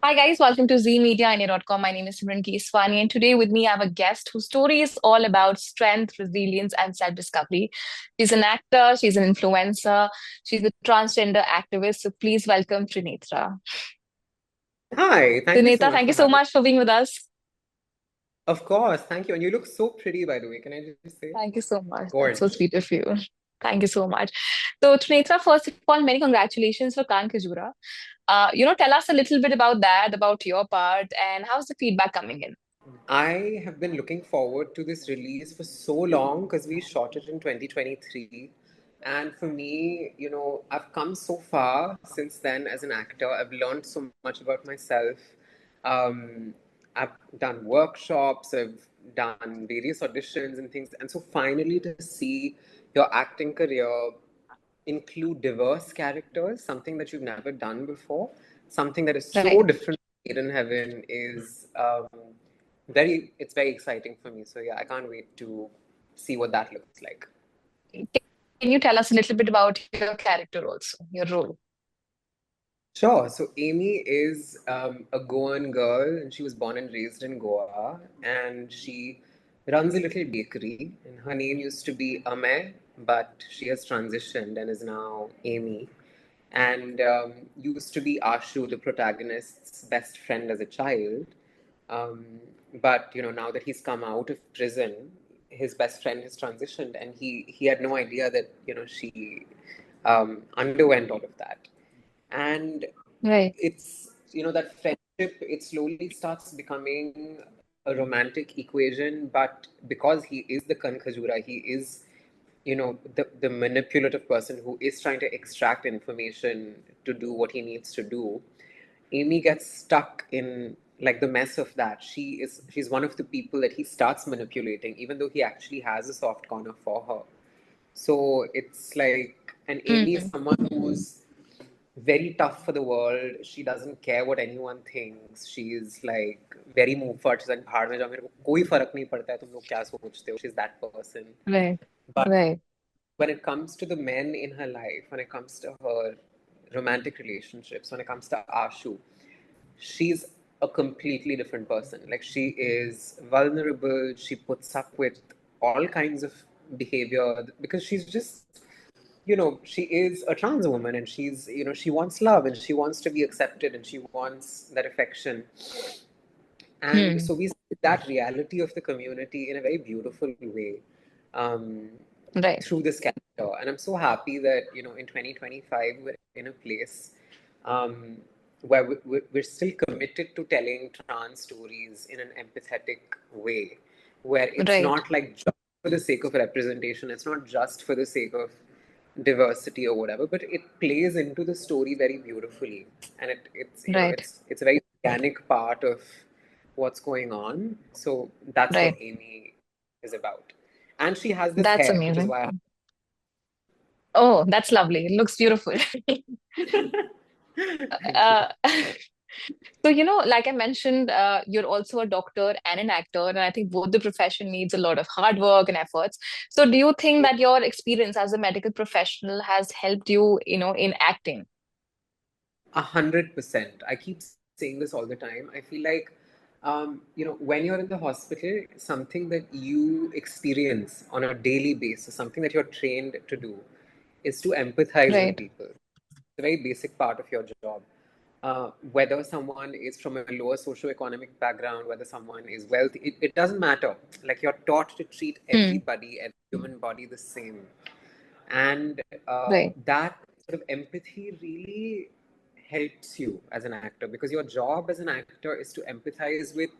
Hi guys, welcome to Z Media India.com. My name is Simran Keswani, and today with me I have a guest whose story is all about strength, resilience, and self-discovery. She's an actor, she's an influencer, she's a transgender activist. So please welcome Trinetra. Hi, thank you so Trinetra, much thank you for so having me. much for being with us. Of course, thank you. And you look so pretty, by the way. Can I just say? Thank you so much. That's so Gorge. sweet of you. Thank you so much. So, Trinetra, first of all, many congratulations for Kankhajura. Tell us a little bit about that, about your part, and how's the feedback coming in? I have been looking forward to this release for so long because we shot it in 2023. And for me, I've come so far since then as an actor. I've learned so much about myself. Um, I've done workshops, I've done various auditions and things. And so finally to see your acting career include diverse characters, something that you've never done before, something that is so Right. different from Maiden Heaven is it's very exciting for me. So yeah, I can't wait to see what that looks like. Can you tell us a little bit about your character also, your role? Sure. So Amy is a Goan girl, and she was born and raised in Goa, and she runs a little bakery. And her name used to be Amay, but she has transitioned and is now Amy. And used to be Ashu, the protagonist's best friend as a child. Um, but now that he's come out of prison, his best friend has transitioned, and he had no idea that she underwent all of that. And Right. it's that friendship, it slowly starts becoming a romantic equation, but because he is the Kankhajura, he is the manipulative person who is trying to extract information to do what he needs to do. Amy gets stuck in like the mess of that. She's one of the people that he starts manipulating, even though he actually has a soft corner for her. So it's like, and Amy is Mm. someone who's very tough for the world. She doesn't care what anyone thinks. She is like very move forward. She's like, भाड़ में जाओ, मेरे को कोई फर्क नहीं पड़ता है तुम लोग क्या सोचते हो. She's that person. Right. But Right. when it comes to the men in her life, when it comes to her romantic relationships, when it comes to Ashu, she's a completely different person. Like she is vulnerable. She puts up with all kinds of behavior because she's just, she is a trans woman, and she's, she wants love, and she wants to be accepted, and she wants that affection. And Hmm. so we see that reality of the community in a very beautiful way. Um, Right. through this character. And I'm so happy that, in 2025, we're in a place where we're still committed to telling trans stories in an empathetic way, where it's Right. not like just for the sake of representation, it's not just for the sake of diversity or whatever, but it plays into the story very beautifully. And it's, Right. it's a very organic part of what's going on. So that's what Right. Amy is about. And she has this That's hair, which is amazing. why Oh, that's lovely. It looks beautiful. thank you. Uh, so, like I mentioned, you're also a doctor and an actor, and I think both the profession needs a lot of hard work and efforts. So, do you think that your experience as a medical professional has helped you, in acting? 100%. I keep saying this all the time. I feel like, when you're in the hospital, something that you experience on a daily basis, something that you're trained to do, is to empathize with Right. people. It's a very basic part of your job. Whether someone is from a lower socioeconomic background, whether someone is wealthy, it doesn't matter. Like you're taught to treat Hmm. everybody, every human body the same. And Right. that sort of empathy really helps you as an actor, because your job as an actor is to empathize with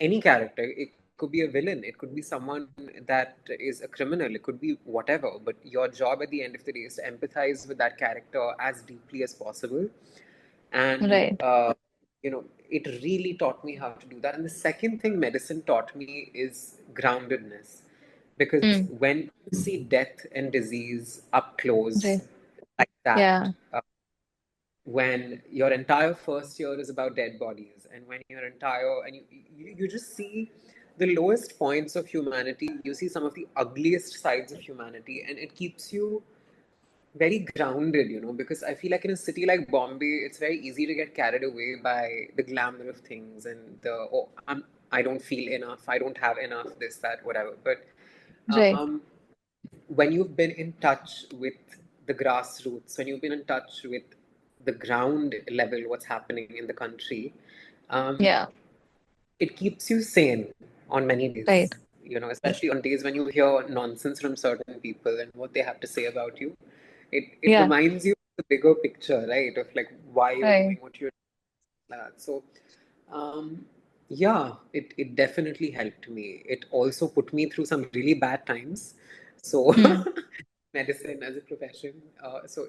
any character. It could be a villain, it could be someone that is a criminal, it could be whatever, but your job at the end of the day is to empathize with that character as deeply as possible. And Right. it really taught me how to do that. And the second thing medicine taught me is groundedness, because Hmm. when you see death and disease up close Right. like that, Yeah. when your entire first year is about dead bodies, and when your entire and you just see the lowest points of humanity, you see some of the ugliest sides of humanity, and it keeps you very grounded, because I feel like in a city like Bombay, it's very easy to get carried away by the glamour of things and I don't feel enough, I don't have enough, this, that, whatever. But Right. um, when you've been in touch with the grassroots, when you've been in touch with the ground level, what's happening in the country, um, Yeah. it keeps you sane on many Right. days, especially on days when you hear nonsense from certain people and what they have to say about you. It Yeah. reminds you of the bigger picture, right? Of like why you're doing Right. what you're doing. Like that. So, um, yeah, it definitely helped me. It also put me through some really bad times. So, Hmm. medicine as a profession. So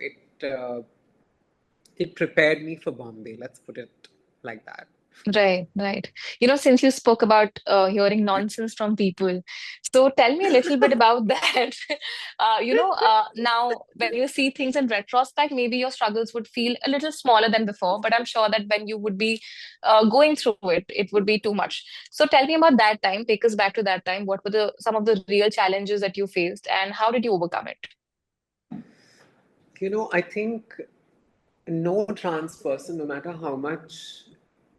it prepared me for Bombay. Let's put it like that. Right, right. Since you spoke about hearing nonsense from people, so tell me a little bit about that. Now when you see things in retrospect, maybe your struggles would feel a little smaller than before, but I'm sure that when you would be going through it, it would be too much. So tell me about that time. Take us back to that time. What were the some of the real challenges that you faced, and how did you overcome it? I think no trans person, no matter how much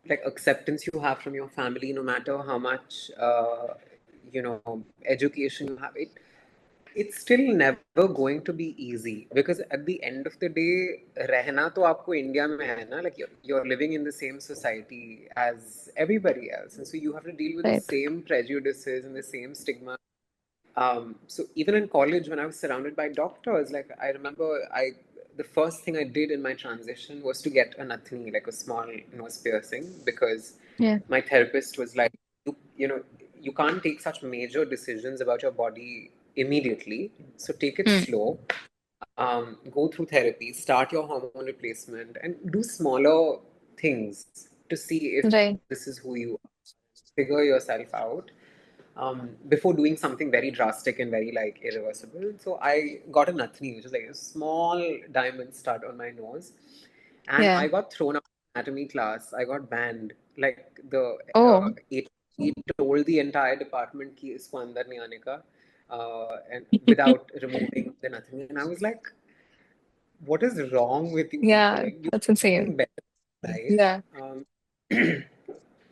like acceptance you have from your family, no matter how much education you have, it's still never going to be easy because at the end of the day, रहना तो आपको India में है ना, like you're living in the same society as everybody else, and so you have to deal with the Right. same prejudices and the same stigma. So even in college, when I was surrounded by doctors, like I remember, the first thing I did in my transition was to get a nathini, like a small nose piercing, because Yeah. my therapist was like, you can't take such major decisions about your body immediately. So take it Hmm. slow. Go through therapy, start your hormone replacement, and do smaller things to see if Right. this is who you are. Figure yourself out before doing something very drastic and very like irreversible. So I got a nathni, which is like a small diamond stud on my nose, and Yeah. I got thrown out of anatomy class. I got banned. Like the Oh. he told the entire department कि इसको अंदर नहीं आने का, and without removing the nathni. And I was like, what is wrong with you people? Yeah. Like, you That's have insane. something better in life. Yeah.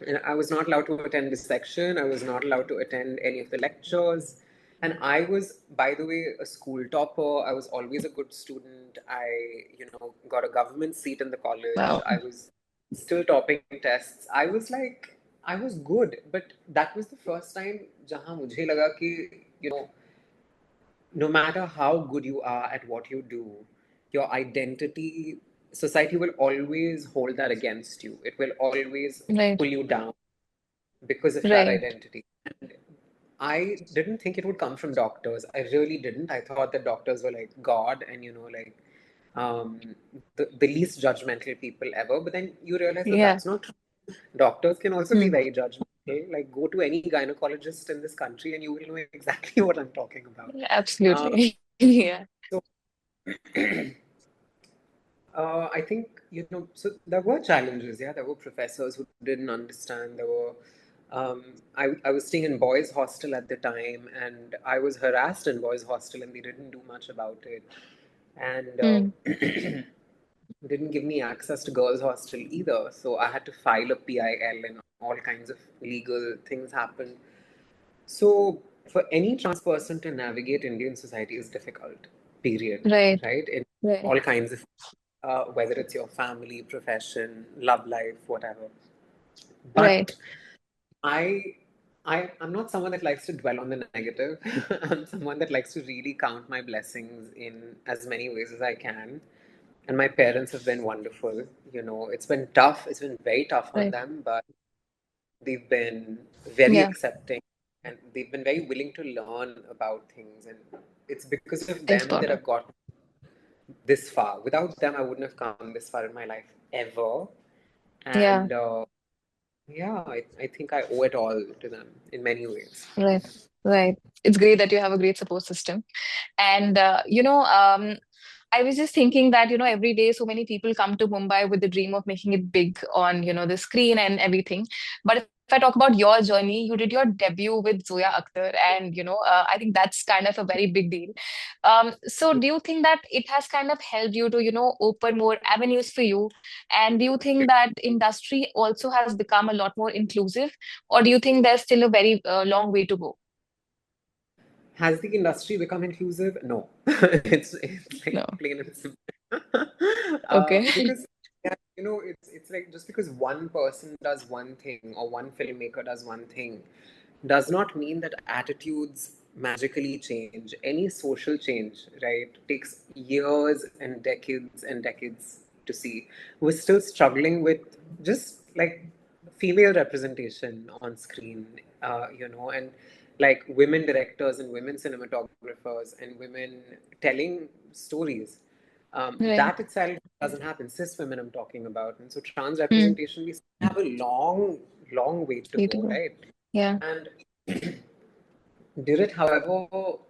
And I was not allowed to attend dissection. I was not allowed to attend any of the lectures. And I was, by the way, a school topper. I was always a good student. I, got a government seat in the college. Wow. I was still topping tests. I was like, I was good. But that was the first time जहाँ मुझे लगा कि, no matter how good you are at what you do, your identity, society will always hold that against you. It will always Right. pull you down because of that Right. identity. And I didn't think it would come from doctors. I really didn't. I thought that doctors were like God and, like the least judgmental people ever. But then you realize that Yeah. that's not true. Doctors can also be Hmm. very judgmental. Like, go to any gynecologist in this country and you will know exactly what I'm talking about. Um, Absolutely. Yeah. so I think, so there were challenges. Yeah, there were professors who didn't understand. I was staying in boys' hostel at the time, and I was harassed in boys' hostel, and they didn't do much about it. And Hmm. didn't give me access to girls' hostel either. So I had to file a PIL, and all kinds of legal things happened. So for any trans person to navigate Indian society is difficult, period, Right. right? In Right. all kinds of, whether it's your family, profession, love life, whatever. Right. But I, I'm not someone that likes to dwell on the negative. I'm someone that likes to really count my blessings in as many ways as I can. And my parents have been wonderful. It's been tough. It's been very tough on Right. them, but they've been very Yeah. accepting and they've been very willing to learn about things. And it's because of Very them that supportive. I've got this far. Without them, I wouldn't have come this far in my life ever. Yeah. And yeah, I think I owe it all to them in many ways. Right. Right. It's great that you have a great support system. And I was just thinking that, every day so many people come to Mumbai with the dream of making it big on, the screen and everything. But if if I talk about your journey, you did your debut with Zoya Akhtar, and I think that's kind of a very big deal. So do you think that it has kind of helped you to, open more avenues for you? And do you think that industry also has become a lot more inclusive, or do you think there's still a very long way to go? Has the industry become inclusive? No. It's No. like plain and simple. Okay. Because yeah, it's like just because one person does one thing or one filmmaker does one thing does not mean that attitudes magically change. Any social change, right, takes years and decades to see. We're still struggling with just like female representation on screen, and like women directors and women cinematographers and women telling stories. Right. That itself doesn't happen. Cis women, I'm talking about. And so trans Hmm. representation, we still have a long, long way to Way to go, go. right? Yeah. And did it, however,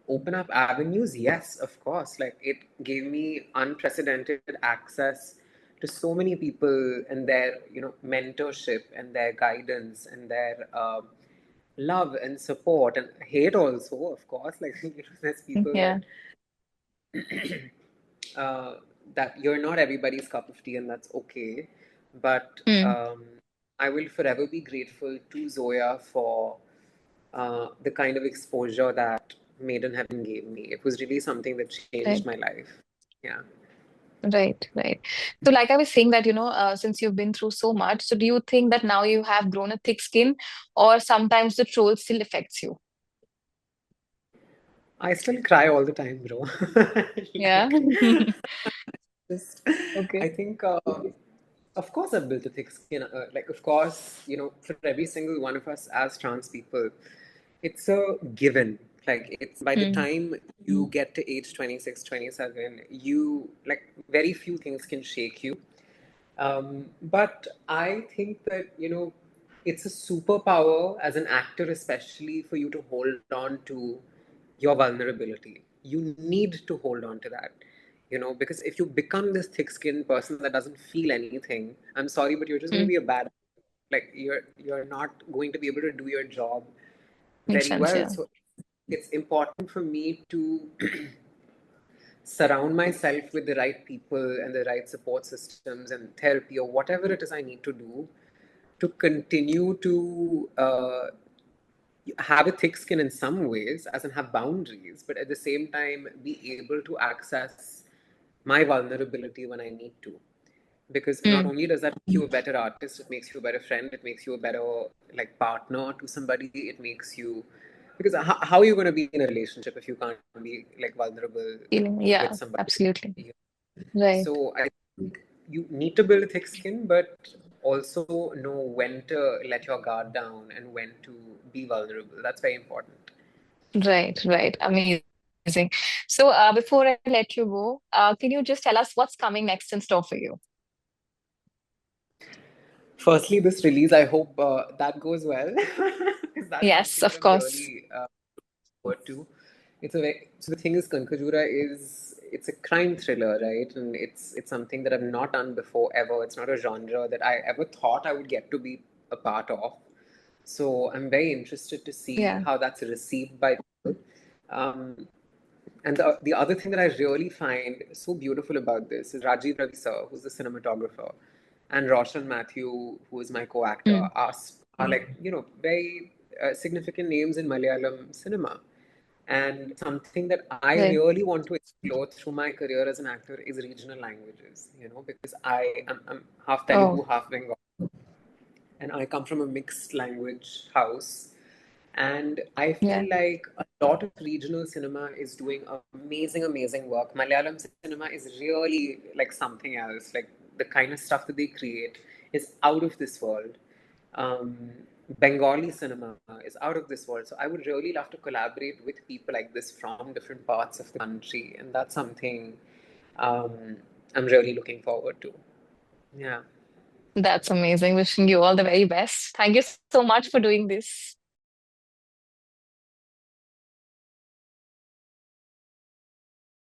open up avenues? Yes, of course. Like it gave me unprecedented access to so many people and their, mentorship and their guidance and their love and support and hate also, of course. Like there's people Yeah. uh, that you're not everybody's cup of tea, and that's okay. But Hmm. I will forever be grateful to Zoya for the kind of exposure that Maiden Heaven gave me. It was really something that changed Right. my life. Yeah. Right, right. So, like I was saying that, since you've been through so much, so do you think that now you have grown a thick skin, or sometimes the troll still affects you? I still cry all the time, bro. Yeah. Like, just, I Okay. think, of course, I've built a thick skin. Like, of course, for every single one of us as trans people, it's a given. Like, it's by the Hmm. time you get to age 26, 27, like, very few things can shake you. But I think that, it's a superpower as an actor, especially for you to hold on to your vulnerability. You need to hold on to that, because if you become this thick skinned person that doesn't feel anything, I'm sorry, but you're just going to Hmm. be a bad, like, you're not going to be able to do your job Makes very sense. well. Yeah. So it's important for me to surround myself with the right people and the right support systems and therapy or whatever it is I need to do to continue to have a thick skin in some ways, as in have boundaries, but at the same time be able to access my vulnerability when I need to. Because not Hmm. only does that make you a better artist, it makes you a better friend, it makes you a better like partner to somebody, it makes you because how are you going to be in a relationship if you can't be like vulnerable Feeling. with Yeah. somebody? Absolutely. Right. So I think you need to build a thick skin, but also know when to let your guard down and when to be vulnerable. That's very important. Right. Right. Amazing. So, before I let you go, can you just tell us what's coming next in store for you? Firstly, this release, I hope that goes well because that's Yes, something that of I'm course. really forward to. So the thing is, Kankhajura it's a crime thriller, right? And it's something that I've not done before ever. It's not a genre that I ever thought I would get to be a part of. So I'm very interested to see Yeah. how that's received by people. Um, and the other thing that I really find so beautiful about this is Rajiv Ravi sir, who's the cinematographer, and Roshan Matthew, who is my co-actor, Hmm. are like, very significant names in Malayalam cinema. And something that I Right. really want to explore through my career as an actor is regional languages, because I'm half Oh, Telugu, half Bengali, and I come from a mixed language house. And I yeah. feel like a lot of regional cinema is doing amazing, amazing work. Malayalam cinema is really like something else. Like the kind of stuff that they create is out of this world. Um, Bengali cinema is out of this world. So I would really love to collaborate with people like this from different parts of the country. And that's something um, I'm really looking forward to. Yeah. That's amazing. Wishing you all the very best. Thank you so much for doing this.